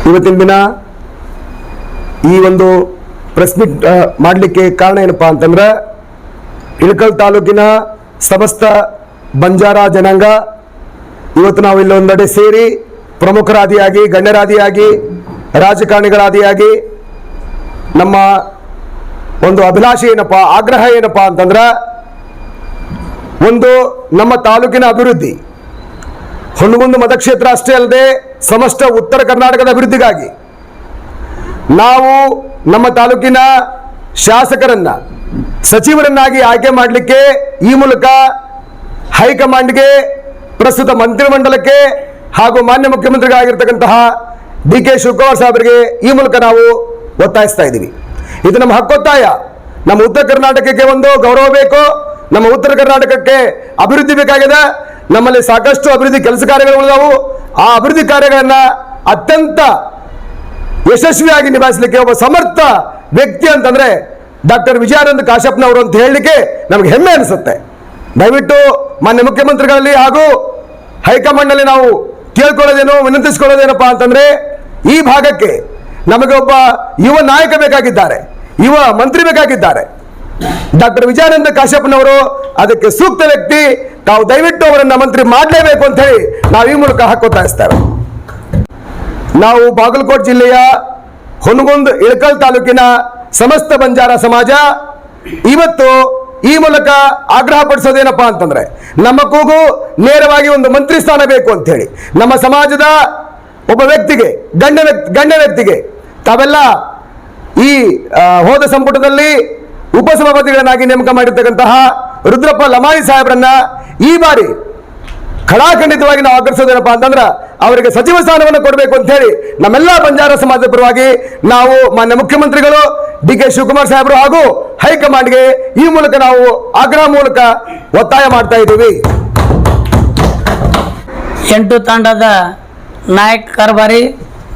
ಇವತ್ತಿನ ದಿನ ಈ ಒಂದು ಪ್ರೆಸ್ ಮೀಟ್ ಮಾಡಲಿಕ್ಕೆ ಕಾರಣ ಏನಪ್ಪಾ ಅಂತಂದ್ರೆ ಇಳಕಲ್ ತಾಲೂಕಿನ ಸಮಸ್ತ ಬಂಜಾರ ಜನಾಂಗ ಇವತ್ತು ನಾವು ಇಲ್ಲೊಂದೆಡೆ ಸೇರಿ ಪ್ರಮುಖರಾದಿಯಾಗಿ ಗಣ್ಯರಾದಿಯಾಗಿ ರಾಜಕಾರಣಿಗಳಾದಿಯಾಗಿ ನಮ್ಮ ಒಂದು ಅಭಿಲಾಷೆ ಏನಪ್ಪಾ ಆಗ್ರಹ ಏನಪ್ಪಾ ಅಂತಂದ್ರೆ ಒಂದು ನಮ್ಮ ತಾಲೂಕಿನ ಅಭಿವೃದ್ಧಿ ಹುಣಗುಂದ ಮತಕ್ಷೇತ್ರ ಅಷ್ಟೇ ಅಲ್ಲದೆ ಸಮಸ್ತ ಉತ್ತರ ಕರ್ನಾಟಕದ ಅಭಿವೃದ್ಧಿಗಾಗಿ ನಾವು ನಮ್ಮ ತಾಲೂಕಿನ ಶಾಸಕರನ್ನ ಸಚಿವರನ್ನಾಗಿ ಆಯ್ಕೆ ಮಾಡಲಿಕ್ಕೆ ಈ ಮೂಲಕ ಹೈಕಮಾಂಡ್ಗೆ ಪ್ರಸ್ತುತ ಮಂತ್ರಿಮಂಡಲಕ್ಕೆ ಹಾಗೂ ಮಾನ್ಯ ಮುಖ್ಯಮಂತ್ರಿಗಳಾಗಿರ್ತಕ್ಕಂತಹ ಡಿ ಕೆ ಶಿವಕುಮಾರ್ ಸಾಹೇಬರಿಗೆ ಈ ಮೂಲಕ ನಾವು ಒತ್ತಾಯಿಸ್ತಾ ಇದ್ದೀವಿ. ಇದು ನಮ್ಮ ಹಕ್ಕೊತ್ತಾಯ. ನಮ್ಮ ಉತ್ತರ ಕರ್ನಾಟಕಕ್ಕೆ ಒಂದು ಗೌರವ ಬೇಕು. ನಮ್ಮ ಉತ್ತರ ಕರ್ನಾಟಕಕ್ಕೆ ಅಭಿವೃದ್ಧಿ ಬೇಕಾಗಿದೆ. ನಮ್ಮಲ್ಲಿ ಸಾಕಷ್ಟು ಅಭಿವೃದ್ಧಿ ಕೆಲಸ ಕಾರ್ಯಗಳು ಆ ಅಭಿವೃದ್ಧಿ ಕಾರ್ಯಗಳನ್ನ ಅತ್ಯಂತ ಯಶಸ್ವಿಯಾಗಿ ನಿಭಾಯಿಸಲಿಕ್ಕೆ ಒಬ್ಬ ಸಮರ್ಥ ವ್ಯಕ್ತಿ ಅಂತಂದ್ರೆ ಡಾಕ್ಟರ್ ವಿಜಯಾನಂದ ಕಾಶ್ಯಪ್ನವರು ಅಂತ ಹೇಳಲಿಕ್ಕೆ ನಮಗೆ ಹೆಮ್ಮೆ ಅನಿಸುತ್ತೆ. ದಯವಿಟ್ಟು ಮಾನ್ಯ ಮುಖ್ಯಮಂತ್ರಿಗಳಲ್ಲಿ ಹಾಗೂ ಹೈಕಮಾಂಡ್ನಲ್ಲಿ ನಾವು ಕೇಳ್ಕೊಳ್ಳೋದೇನೋ ವಿನಂತಿಸ್ಕೊಳ್ಳೋದೇನಪ್ಪಾ ಅಂತಂದ್ರೆ ಈ ಭಾಗಕ್ಕೆ ನಮಗೆ ಒಬ್ಬ ಯುವ ನಾಯಕ ಬೇಕಾಗಿದ್ದಾರೆ, ಯುವ ಮಂತ್ರಿ ಬೇಕಾಗಿದ್ದಾರೆ. ಡಾಕ್ಟರ್ ವಿಜಯಾನಂದ ಕಾಶ್ಯಪ್ನವರು ಅದಕ್ಕೆ ಸೂಕ್ತ ವ್ಯಕ್ತಿ. ತಾವು ದಯವಿಟ್ಟು ಅವರನ್ನ ಮಂತ್ರಿ ಮಾಡಲೇಬೇಕು ಅಂತ ಹೇಳಿ ನಾವು ಈ ಮೂಲಕ ಹಕ್ಕೊತ್ತಾಯಿಸ್ತೇವೆ. ನಾವು ಬಾಗಲಕೋಟೆ ಜಿಲ್ಲೆಯ ಹುನಗುಂದ ಇಳಕಲ್ ತಾಲೂಕಿನ ಸಮಸ್ತ ಬಂಜಾರ ಸಮಾಜ ಇವತ್ತು ಈ ಮೂಲಕ ಆಗ್ರಹ ಪಡಿಸೋದೇನಪ್ಪಾ ಅಂತಂದ್ರೆ ನಮ್ಮ ಕೂಗು ನೇರವಾಗಿ ಒಂದು ಮಂತ್ರಿ ಸ್ಥಾನ ಬೇಕು ಅಂತ ಹೇಳಿ ನಮ್ಮ ಸಮಾಜದ ಒಬ್ಬ ವ್ಯಕ್ತಿಗೆ ಗಣ್ಯ ವ್ಯಕ್ತಿಗೆ ತಾವೆಲ್ಲ ಈ ಹೋದ ಸಂಪುಟದಲ್ಲಿ ಉಪಸಭಾಪತಿಗಳನ್ನಾಗಿ ನೇಮಕ ಮಾಡಿರ್ತಕ್ಕಂತಹ ರುದ್ರಪ್ಪ ಲಮಾಣಿ ಸಾಹೇಬರನ್ನ ಈ ಬಾರಿ ಖಡಾಖಂಡಿತವಾಗಿ ನಾವು ಆಗ್ರಹಿಸೋದೇನಪ್ಪಾ ಅಂತಂದ್ರೆ ಅವರಿಗೆ ಸಚಿವ ಸ್ಥಾನವನ್ನು ಕೊಡಬೇಕು ಅಂತ ಹೇಳಿ ನಮ್ಮೆಲ್ಲ ಬಂಜಾರ ಸಮಾಜದ ಪರವಾಗಿ ನಾವು ಮಾನ್ಯ ಮುಖ್ಯಮಂತ್ರಿಗಳು ಡಿ ಕೆ ಶಿವಕುಮಾರ್ ಸಾಹೇಬರು ಹಾಗೂ ಹೈಕಮಾಂಡ್ಗೆ ಈ ಮೂಲಕ ನಾವು ಆಗ್ರಹ ಮೂಲಕ ಒತ್ತಾಯ ಮಾಡ್ತಾ ಇದ್ದೀವಿ. 8 ತಾಂಡದ ನಾಯಕ ಕಾರ್ಬಾರಿ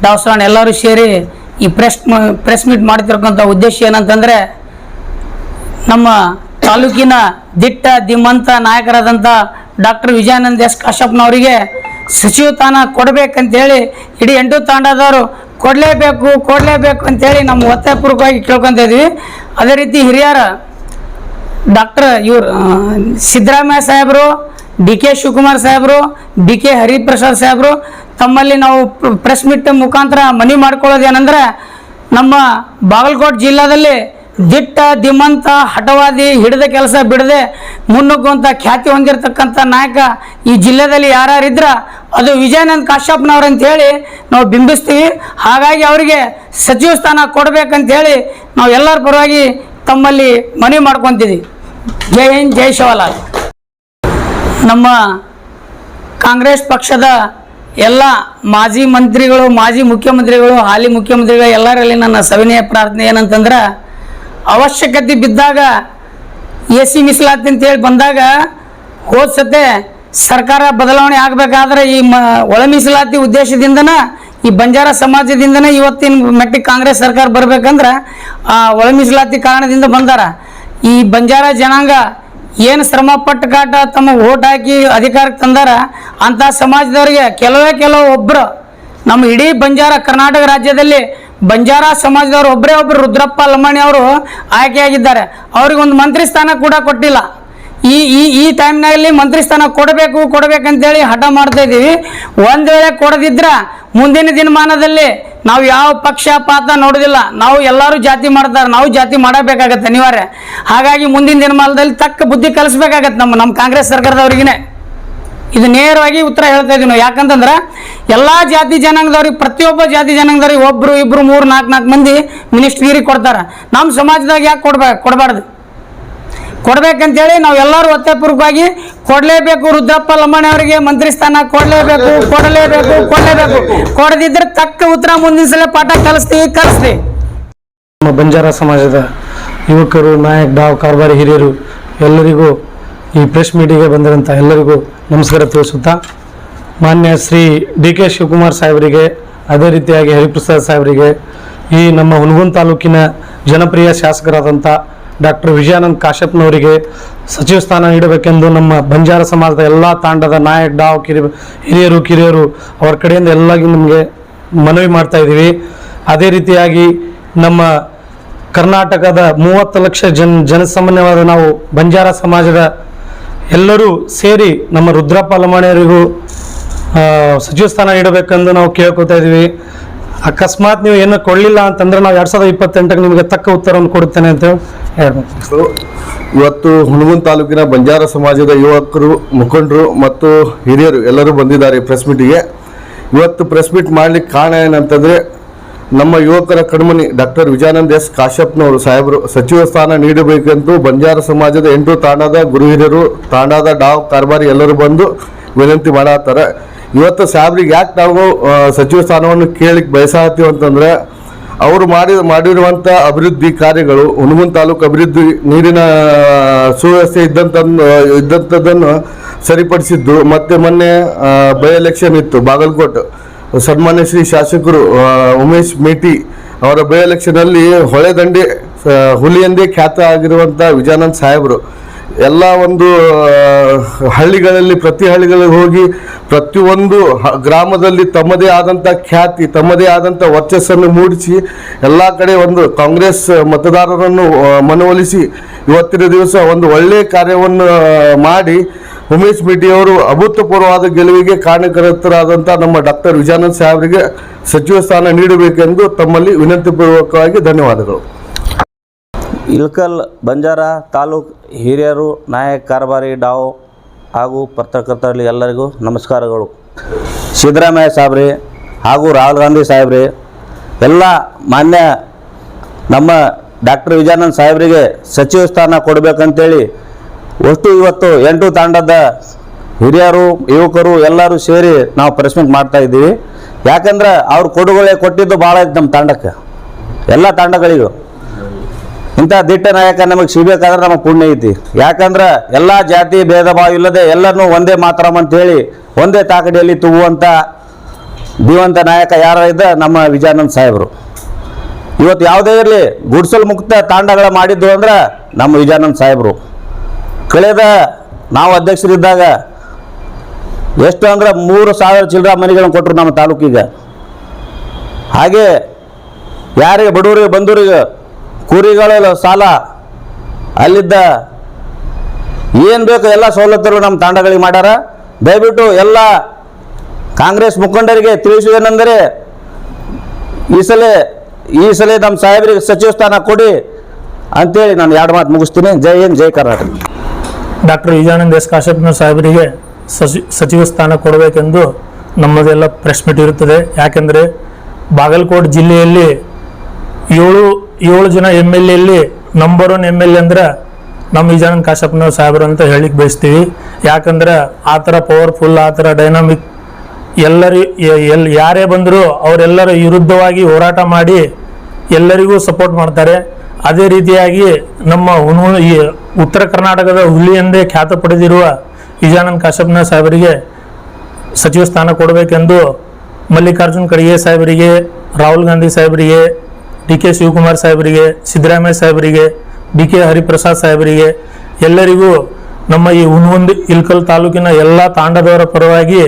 ದಾವಸಾನ್ ಎಲ್ಲರೂ ಸೇರಿ ಈ ಪ್ರೆಸ್ ಮೀಟ್ ಮಾಡ್ತಿರ್ತಕ್ಕಂಥ ಉದ್ದೇಶ ಏನಂತಂದ್ರೆ ನಮ್ಮ ತಾಲೂಕಿನ ದಿಟ್ಟ ಧೀಮಂತ ನಾಯಕರಾದಂಥ ಡಾಕ್ಟರ್ ವಿಜಯಾನಂದ ಎಸ್ ಕಾಶ್ಯಪ್ನವರಿಗೆ ಸಚಿವ ಸ್ಥಾನ ಕೊಡಬೇಕಂತೇಳಿ ಇಡೀ 8 ತಾಂಡದವರು ಕೊಡಲೇಬೇಕು ಅಂತೇಳಿ ನಮ್ಮ ಒತ್ತಾಯಪೂರ್ವಕವಾಗಿ ಕೇಳ್ಕೊತ ಇದ್ವಿ. ಅದೇ ರೀತಿ ಹಿರಿಯರ ಡಾಕ್ಟರ್ ಸಿದ್ದರಾಮಯ್ಯ ಸಾಹೇಬರು, ಡಿ ಕೆ ಶಿವಕುಮಾರ್ ಸಾಹೇಬರು, ಬಿ ಕೆ ಹರಿಪ್ರಸಾದ್ ಸಾಹೇಬರು ತಮ್ಮಲ್ಲಿ ನಾವು ಪ್ರೆಸ್ ಮೀಟ್ ಮುಖಾಂತರ ಮನವಿ ಮಾಡ್ಕೊಳ್ಳೋದೇನೆಂದ್ರೆ ನಮ್ಮ ಬಾಗಲಕೋಟೆ ಜಿಲ್ಲಾದಲ್ಲಿ ದಿಟ್ಟ ಧೀಮಂತ ಹಠವಾದಿ ಹಿಡಿದ ಕೆಲಸ ಬಿಡದೆ ಮುನ್ನುಗ್ಗುವಂಥ ಖ್ಯಾತಿ ಹೊಂದಿರತಕ್ಕಂಥ ನಾಯಕ ಈ ಜಿಲ್ಲೆಯಲ್ಲಿ ಯಾರ್ಯಾರಿದ್ರ ಅದು ವಿಜಯಾನಂದ ಕಾಶ್ಯಪ್ನವ್ರು ಅಂತ ಹೇಳಿ ನಾವು ಬಿಂಬಿಸ್ತೀವಿ. ಹಾಗಾಗಿ ಅವರಿಗೆ ಸಚಿವ ಸ್ಥಾನ ಕೊಡಬೇಕಂತೇಳಿ ನಾವು ಎಲ್ಲರ ಪರವಾಗಿ ತಮ್ಮಲ್ಲಿ ಮನವಿ ಮಾಡ್ಕೊತೀವಿ. ಜೈ ಹಿಂದ್, ಜೈ ಶಿವಲಾಲ್. ನಮ್ಮ ಕಾಂಗ್ರೆಸ್ ಪಕ್ಷದ ಎಲ್ಲ ಮಾಜಿ ಮಂತ್ರಿಗಳು, ಮಾಜಿ ಮುಖ್ಯಮಂತ್ರಿಗಳು, ಹಾಲಿ ಮುಖ್ಯಮಂತ್ರಿಗಳು ಎಲ್ಲರಲ್ಲಿ ನನ್ನ ಸವಿನಯ ಪ್ರಾರ್ಥನೆ ಏನಂತಂದ್ರೆ ಅವಶ್ಯಕತೆ ಬಿದ್ದಾಗ AC ಮೀಸಲಾತಿ ಅಂತೇಳಿ ಬಂದಾಗ ಹೋದ ಸತೆ ಸರ್ಕಾರ ಬದಲಾವಣೆ ಆಗಬೇಕಾದ್ರೆ ಈ ಒಳ ಮೀಸಲಾತಿ ಉದ್ದೇಶದಿಂದನ ಈ ಬಂಜಾರ ಸಮಾಜದಿಂದನೇ ಇವತ್ತಿನ ಮಟ್ಟಿಗೆ ಕಾಂಗ್ರೆಸ್ ಸರ್ಕಾರ ಬರಬೇಕಂದ್ರೆ ಆ ಒಳ ಮೀಸಲಾತಿ ಕಾರಣದಿಂದ ಬಂದಾರ. ಈ ಬಂಜಾರ ಜನಾಂಗ ಏನು ಶ್ರಮಪಟ್ಟು ಕಾಟ ತಮ್ಮ ಓಟ್ ಹಾಕಿ ಅಧಿಕಾರಕ್ಕೆ ತಂದಾರ ಅಂಥ ಸಮಾಜದವರಿಗೆ ಕೆಲವು ಒಬ್ಬರು ನಮ್ಮ ಇಡೀ ಬಂಜಾರ ಕರ್ನಾಟಕ ರಾಜ್ಯದಲ್ಲಿ ಬಂಜಾರ ಸಮಾಜದವರು ಒಬ್ಬರೇ ಒಬ್ಬರು ರುದ್ರಪ್ಪ ಲಮಾಣಿ ಅವರು ಆಯ್ಕೆಯಾಗಿದ್ದಾರೆ. ಅವ್ರಿಗೊಂದು ಮಂತ್ರಿ ಸ್ಥಾನ ಕೂಡ ಕೊಟ್ಟಿಲ್ಲ. ಈ ಟೈಮ್ನಲ್ಲಿ ಮಂತ್ರಿ ಸ್ಥಾನ ಕೊಡಬೇಕಂತೇಳಿ ಹಠ ಮಾಡ್ತಾ ಇದ್ದೀವಿ. ಒಂದು ವೇಳೆ ಕೊಡದಿದ್ರ ಮುಂದಿನ ದಿನಮಾನದಲ್ಲಿ ನಾವು ಯಾವ ಪಕ್ಷಪಾತ ನೋಡೋದಿಲ್ಲ. ನಾವು ಎಲ್ಲರೂ ಜಾತಿ ಮಾಡ್ತಾರೆ, ನಾವು ಜಾತಿ ಮಾಡಬೇಕಾಗತ್ತೆ ಅನಿವಾರ್ಯ. ಹಾಗಾಗಿ ಮುಂದಿನ ದಿನಮಾನದಲ್ಲಿ ತಕ್ಕ ಬುದ್ಧಿ ಕಲಿಸ್ಬೇಕಾಗತ್ತೆ ನಮ್ಮ ಕಾಂಗ್ರೆಸ್ ಸರ್ಕಾರದವ್ರಿಗೇ. ಇದು ನೇರವಾಗಿ ಉತ್ತರ ಹೇಳ್ತಾ ಇದೀವಿ ನಾವು. ಯಾಕಂತಂದ್ರೆ ಎಲ್ಲ ಜಾತಿ ಜನಾಂಗದವ್ರಿಗೆ, ಪ್ರತಿಯೊಬ್ಬ ಜಾತಿ ಜನಾಂಗದವ್ರಿಗೆ ಒಬ್ರು ಇಬ್ರು 3-4 ಮಂದಿ ಮಿನಿಸ್ಟ್ರಿಗಿರಿ ಕೊಡ್ತಾರೆ. ನಮ್ಮ ಸಮಾಜದಾಗ ಯಾಕೆ ಕೊಡಬಾರ್ದು? ಕೊಡ್ಬೇಕಂತೇಳಿ ನಾವು ಎಲ್ಲರೂ ಒತ್ತಾಯಪೂರ್ವಕವಾಗಿ ಕೊಡಲೇಬೇಕು. ರುದ್ರಪ್ಪ ಲಮಾಣಿ ಅವರಿಗೆ ಮಂತ್ರಿ ಸ್ಥಾನ ಕೊಡಲೇಬೇಕು. ಕೊಡದಿದ್ರೆ ತಕ್ಕ ಉತ್ತರ ಮುಂದಿನ ಸಲ ಪಾಠ ಕಲಿಸ್ತೀವಿ. ನಮ್ಮ ಬಂಜಾರ ಸಮಾಜದ ಯುವಕರು, ನಾಯಕ, ಡಾವ್, ಕಾರ್ಬಾರಿ ಹಿರಿಯರು ಎಲ್ಲರಿಗೂ ಈ ಪ್ರೆಸ್ ಮೀಟಿಗೆ ಬಂದಿರೋಂಥ ಎಲ್ಲರಿಗೂ ನಮಸ್ಕಾರ ತಿಳಿಸುತ್ತಾ, ಮಾನ್ಯ ಶ್ರೀ ಡಿ ಕೆ ಶಿವಕುಮಾರ್ ಸಾಹೇಬರಿಗೆ, ಅದೇ ರೀತಿಯಾಗಿ ಹರಿಪ್ರಸಾದ್ ಸಾಹೇಬರಿಗೆ, ಈ ನಮ್ಮ ಹುನಗುಂದ ತಾಲೂಕಿನ ಜನಪ್ರಿಯ ಶಾಸಕರಾದಂಥ ಡಾಕ್ಟರ್ ವಿಜಯಾನಂದ ಕಾಶ್ಯಪ್ನವರಿಗೆ ಸಚಿವ ಸ್ಥಾನ ನೀಡಬೇಕೆಂದು ನಮ್ಮ ಬಂಜಾರ ಸಮಾಜದ ಎಲ್ಲ ತಾಂಡದ ನಾಯಕ, ಡಾವ್, ಹಿರಿಯರು ಅವರ ಕಡೆಯಿಂದ ಎಲ್ಲ ನಮಗೆ ಮನವಿ ಮಾಡ್ತಾ ಇದ್ದೀವಿ. ಅದೇ ರೀತಿಯಾಗಿ ನಮ್ಮ ಕರ್ನಾಟಕದ 30 ಲಕ್ಷ ಜನಸಾಮಾನ್ಯವಾದ ನಾವು ಬಂಜಾರ ಸಮಾಜದ ಎಲ್ಲರೂ ಸೇರಿ ನಮ್ಮ ರುದ್ರಪ್ಪ ಲಮಾಣಿಯವರಿಗೂ ಸಚಿವ ಸ್ಥಾನ ನೀಡಬೇಕೆಂದು ನಾವು ಕೇಳ್ಕೊತಾ ಇದ್ದೀವಿ. ಅಕಸ್ಮಾತ್ ನೀವು ಏನು ಕೊಡಲಿಲ್ಲ ಅಂತಂದ್ರೆ ನಾವು 2028ಕ್ಕೆ ನಿಮಗೆ ತಕ್ಕ ಉತ್ತರವನ್ನು ಕೊಡುತ್ತೇನೆ ಅಂತ ಹೇಳ್ಬೇಕು. ಇವತ್ತು ಹುಣಗುಂದ ತಾಲೂಕಿನ ಬಂಜಾರ ಸಮಾಜದ ಯುವಕರು, ಮುಖಂಡರು ಮತ್ತು ಹಿರಿಯರು ಎಲ್ಲರೂ ಬಂದಿದ್ದಾರೆ ಪ್ರೆಸ್ ಮೀಟಿಗೆ. ಇವತ್ತು ಪ್ರೆಸ್ ಮೀಟ್ ಮಾಡಲಿಕ್ಕೆ ಕಾರಣ ಏನಂತಂದರೆ, ನಮ್ಮ ಯುವಕರ ಕಣ್ಮಣಿ ಡಾಕ್ಟರ್ ವಿಜಯಾನಂದ ಎಸ್ ಕಾಶ್ಯಪ್ನವರು ಸಾಹೇಬರು ಸಚಿವ ಸ್ಥಾನ ನೀಡಬೇಕೆಂದು ಬಂಜಾರ ಸಮಾಜದ 8 ತಾಂಡದ ಗುರು ಹಿರಿಯರು, ತಾಂಡದ ಡಾವ್ ಕಾರ್ಬಾರಿ ಎಲ್ಲರೂ ಬಂದು ವಿನಂತಿ ಮಾಡತ್ತಾರೆ. ಇವತ್ತು ಸಾಹೇಬ್ರಿಗೆ ಯಾಕೆ ನಾವು ಸಚಿವ ಸ್ಥಾನವನ್ನು ಕೇಳಲಿಕ್ಕೆ ಬಯಸಾತೀವಿ ಅಂತಂದರೆ, ಅವರು ಮಾಡಿರುವಂಥ ಅಭಿವೃದ್ಧಿ ಕಾರ್ಯಗಳು, ಹುಣಗುಂದ ತಾಲೂಕು ಅಭಿವೃದ್ಧಿ, ನೀರಿನ ಸುವ್ಯವಸ್ಥೆ ಇದ್ದಂಥದ್ದನ್ನು ಸರಿಪಡಿಸಿದ್ದು. ಮತ್ತು ಮೊನ್ನೆ ಬೈ ಎಲೆಕ್ಷನ್ ಇತ್ತು ಬಾಗಲಕೋಟೆ, ಸನ್ಮಾನ್ಯ ಶ್ರೀ ಶಾಸಕರು ಉಮೇಶ್ ಮೇಟಿ ಅವರ ಬೈ ಎಲೆಕ್ಷನಲ್ಲಿ ಹೊಳೆದಂಡೆ ಹುಲಿ ಎಂದೇ ಖ್ಯಾತ ಆಗಿರುವಂಥ ವಿಜಯಾನಂದ್ ಸಾಹೇಬರು ಎಲ್ಲ ಒಂದು ಹಳ್ಳಿಗಳಲ್ಲಿ, ಪ್ರತಿ ಹಳ್ಳಿಗಳಿಗೆ ಹೋಗಿ ಪ್ರತಿಯೊಂದು ಗ್ರಾಮದಲ್ಲಿ ತಮ್ಮದೇ ಆದಂಥ ಖ್ಯಾತಿ, ತಮ್ಮದೇ ಆದಂಥ ವರ್ಚಸ್ಸನ್ನು ಮೂಡಿಸಿ ಎಲ್ಲ ಕಡೆ ಒಂದು ಕಾಂಗ್ರೆಸ್ ಮತದಾರರನ್ನು ಮನವೊಲಿಸಿ ಇವತ್ತಿನ ದಿವಸ ಒಂದು ಒಳ್ಳೆಯ ಕಾರ್ಯವನ್ನು ಮಾಡಿ ಉಮೇಶ್ ಮೇಟಿಯವರು ಅಭೂತಪೂರ್ವವಾದ ಗೆಲುವಿಗೆ ಕಾರಣಕರ್ತರಾದಂಥ ನಮ್ಮ ಡಾಕ್ಟರ್ ವಿಜಯಾನಂದ್ ಸಾಹೇಬರಿಗೆ ಸಚಿವ ಸ್ಥಾನ ನೀಡಬೇಕೆಂದು ತಮ್ಮಲ್ಲಿ ವಿನಂತಿಪೂರ್ವಕವಾಗಿ ಧನ್ಯವಾದಗಳು. ಇಳಕಲ್ ಬಂಜಾರ ತಾಲೂಕು ಹಿರಿಯರು, ನಾಯಕ ಕಾರ್ಬಾರಿ ಡಾವ್ ಹಾಗೂ ಪತ್ರಕರ್ತರಲ್ಲಿ ಎಲ್ಲರಿಗೂ ನಮಸ್ಕಾರಗಳು. ಸಿದ್ದರಾಮಯ್ಯ ಸಾಹೇಬ್ರಿ ಹಾಗೂ ರಾಹುಲ್ ಗಾಂಧಿ ಸಾಹೇಬ್ರಿ, ಎಲ್ಲ ಮಾನ್ಯ ನಮ್ಮ ಡಾಕ್ಟರ್ ವಿಜಯಾನಂದ್ ಸಾಹೇಬರಿಗೆ ಸಚಿವ ಸ್ಥಾನ ಕೊಡಬೇಕಂತೇಳಿ ಒಟ್ಟು ಇವತ್ತು 8 ತಾಂಡದ ಹಿರಿಯರು, ಯುವಕರು ಎಲ್ಲರೂ ಸೇರಿ ನಾವು ಪ್ರೆಸ್ ಮೀಟ್ ಮಾಡ್ತಾ ಇದ್ದೀವಿ. ಯಾಕಂದ್ರೆ ಅವ್ರು ಕೊಡುಗೊಳೆ ಕೊಟ್ಟಿದ್ದು ಭಾಳ ಐತೆ ನಮ್ಮ ತಾಂಡಕ್ಕೆ, ಎಲ್ಲ ತಾಂಡಗಳಿಗೂ. ಇಂಥ ದಿಟ್ಟ ನಾಯಕ ನಮಗೆ ಸಿಗಬೇಕಾದ್ರೆ ನಮಗೆ ಪುಣ್ಯ ಐತಿ. ಯಾಕಂದ್ರೆ ಎಲ್ಲ ಜಾತಿ ಭೇದ ಭಾವ ಇಲ್ಲದೆ ಎಲ್ಲರನ್ನೂ ಒಂದೇ ಮಾತರಂ ಅಂತೇಳಿ ಒಂದೇ ತಾಕಡಿಯಲ್ಲಿ ತೂಗುವಂಥ ಜೀವಂತ ನಾಯಕ ಯಾರು ಇದ್ದ ನಮ್ಮ ವಿಜಯಾನಂದ್ ಸಾಹೇಬರು. ಇವತ್ತು ಯಾವುದೇ ಇರಲಿ ಗುಡ್ಸಲ್ ಮುಕ್ತ ತಾಂಡಗಳ ಮಾಡಿದ್ದು ಅಂದ್ರೆ ನಮ್ಮ ವಿಜಯಾನಂದ್ ಸಾಹೇಬರು. ಕಳೆದ ನಾವು ಅಧ್ಯಕ್ಷರಿದ್ದಾಗ ಎಷ್ಟು ಅಂದ್ರೆ 3,000 ಚಿಲ್ಲರೆ ಮನೆಗಳನ್ನು ಕೊಟ್ಟರು ನಮ್ಮ ತಾಲೂಕಿಗೆ. ಹಾಗೆ ಯಾರಿಗೆ ಬಡವರಿಗೆ ಬಂದೂರಿಗೆ ಕುರಿಗಳ ಸಾಲ, ಅಲ್ಲಿದ್ದ ಏನು ಬೇಕು ಎಲ್ಲ ಸವಲತ್ತುಗಳು ನಮ್ಮ ತಾಂಡಗಳಿಗೆ ಮಾಡ್ಯಾರ. ದಯವಿಟ್ಟು ಎಲ್ಲ ಕಾಂಗ್ರೆಸ್ ಮುಖಂಡರಿಗೆ ತಿಳಿಸುವುದೇನೆಂದರೆ, ಈ ಸಲ ನಮ್ಮ ಸಾಹೇಬರಿಗೆ ಸಚಿವ ಸ್ಥಾನ ಕೊಡಿ ಅಂತೇಳಿ ನಾನು 2 ಮಾತು ಮುಗಿಸ್ತೀನಿ. ಜೈ ಹಿಂದ್, ಜೈ ಕರ್ನಾಟಕ. ಡಾಕ್ಟರ್ ವಿಜಯಾನಂದ ಎಸ್ ಕಾಶ್ಯಪ್ನ ಸಾಹೇಬರಿಗೆ ಸಚಿವ ಸ್ಥಾನ ಕೊಡಬೇಕೆಂದು ನಮ್ಮದೆಲ್ಲ ಪ್ರೆಸ್ ಮೀಟ್ ಇರುತ್ತದೆ. ಯಾಕೆಂದರೆ ಬಾಗಲಕೋಟೆ ಜಿಲ್ಲೆಯಲ್ಲಿ 7 ಜನ MLA ನಂಬರ್ 1 MLA ಅಂದ್ರೆ ನಮ್ಮ ವಿಜಯಾನಂದ ಕಾಶ್ಯಪ್ನ ಸಾಹೇಬರು ಅಂತ ಹೇಳಿಕ್ಕೆ ಬಯಸ್ತೀವಿ. ಯಾಕಂದ್ರೆ ಆ ಥರ ಪವರ್ಫುಲ್, ಆ ಥರ ಡೈನಾಮಿಕ್, ಯಾರೇ ಬಂದರೂ ಅವರೆಲ್ಲರ ವಿರುದ್ಧವಾಗಿ ಹೋರಾಟ ಮಾಡಿ ಎಲ್ಲರಿಗೂ ಸಪೋರ್ಟ್ ಮಾಡ್ತಾರೆ. ಅದೇ ರೀತಿಯಾಗಿ ನಮ್ಮ ಈ ಉತ್ತರ ಕರ್ನಾಟಕದ ಹುಲಿ ಎಂದೇ ಖ್ಯಾತ ಪಡೆದಿರುವ ವಿಜಯಾನಂದ ಕಾಶ್ಯಪ್ನ ಸಾಹೇಬರಿಗೆ ಸಚಿವ ಸ್ಥಾನ ಕೊಡಬೇಕೆಂದು ಮಲ್ಲಿಕಾರ್ಜುನ್ ಖರ್ಗೆ ಸಾಹೇಬರಿಗೆ, ರಾಹುಲ್ ಗಾಂಧಿ ಸಾಹೇಬರಿಗೆ, DK ಶಿವಕುಮಾರ್ ಸಾಹೇಬರಿಗೆ, ಸಿದ್ದರಾಮಯ್ಯ ಸಾಹೇಬರಿಗೆ, BK ಹರಿಪ್ರಸಾದ್ ಸಾಹೇಬರಿಗೆ, ಎಲ್ಲರಿಗೂ ನಮ್ಮ ಈ ಹುಣಗುಂದ ಇಳಕಲ್ ತಾಲೂಕಿನ ಎಲ್ಲ ತಾಂಡದವರ ಪರವಾಗಿ,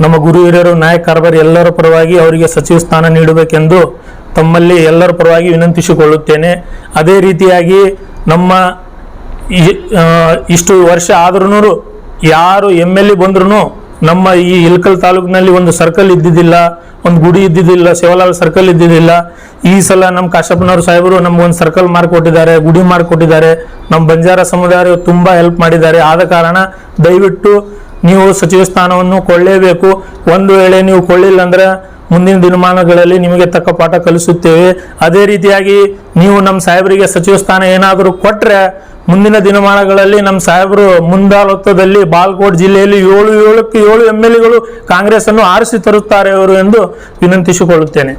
ನಮ್ಮ ಗುರು ಹಿರಿಯರು, ನಾಯಕ ಕಾರ್ಬಾರಿ ಎಲ್ಲರ ಪರವಾಗಿ ಅವರಿಗೆ ಸಚಿವ ಸ್ಥಾನ ನೀಡಬೇಕೆಂದು ತಮ್ಮಲ್ಲಿ ಎಲ್ಲರ ಪರವಾಗಿ ವಿನಂತಿಸಿಕೊಳ್ಳುತ್ತೇನೆ. ಅದೇ ರೀತಿಯಾಗಿ ನಮ್ಮ ಇಷ್ಟು ವರ್ಷ ಆದ್ರೂ ಯಾರು MLA ಬಂದ್ರೂ ನಮ್ಮ ಈ ಇಳಕಲ್ ತಾಲೂಕಿನಲ್ಲಿ ಒಂದು ಸರ್ಕಲ್ ಇದ್ದಿದ್ದಿಲ್ಲ, ಒಂದು ಗುಡಿ ಇದ್ದಿದ್ದಿಲ್ಲ, ಸೇವಾಲಾಲ್ ಸರ್ಕಲ್ ಇದ್ದಿದ್ದಿಲ್ಲ. ಈ ಸಲ ನಮ್ಮ ಕಾಶ್ಯಪ್ಪನವ್ರ ಸಾಹೇಬರು ನಮ್ಗೊಂದು ಸರ್ಕಲ್ ಮಾಡಿಕೊಟ್ಟಿದ್ದಾರೆ, ಗುಡಿ ಮಾಡಿಕೊಟ್ಟಿದ್ದಾರೆ. ನಮ್ಮ ಬಂಜಾರ ಸಮುದಾಯ ತುಂಬ ಹೆಲ್ಪ್ ಮಾಡಿದ್ದಾರೆ. ಆದ ಕಾರಣ ದಯವಿಟ್ಟು ನೀವು ಸಚಿವ ಸ್ಥಾನವನ್ನು ಕೊಳ್ಳೇಬೇಕು. ಒಂದು ವೇಳೆ ನೀವು ಕೊಳ್ಳಿಲ್ಲ ಅಂದ್ರೆ ಮುಂದಿನ ದಿನಮಾನಗಳಲ್ಲಿ ನಿಮಗೆ ತಕ್ಕ ಪಾಠ ಕಲಿಸುತ್ತೇವೆ. ಅದೇ ರೀತಿಯಾಗಿ ನೀವು ನಮ್ಮ ಸಾಹೇಬರಿಗೆ ಸಚಿವ ಸ್ಥಾನ ಏನಾದರೂ ಕೊಟ್ಟರೆ ಮುಂದಿನ ದಿನಮಾನಗಳಲ್ಲಿ ನಮ್ಮ ಸಾಹೇಬರು ಮುಂದಾಳತ್ವದಲ್ಲಿ ಬಾಗಲಕೋಟೆ ಜಿಲ್ಲೆಯಲ್ಲಿ 7 MLAಗಳು ಕಾಂಗ್ರೆಸ್ ಅನ್ನು ಆರಿಸಿ ತರುತ್ತಾರೆ ಅವರು ಎಂದು ವಿನಂತಿಸಿಕೊಳ್ಳುತ್ತೇನೆ.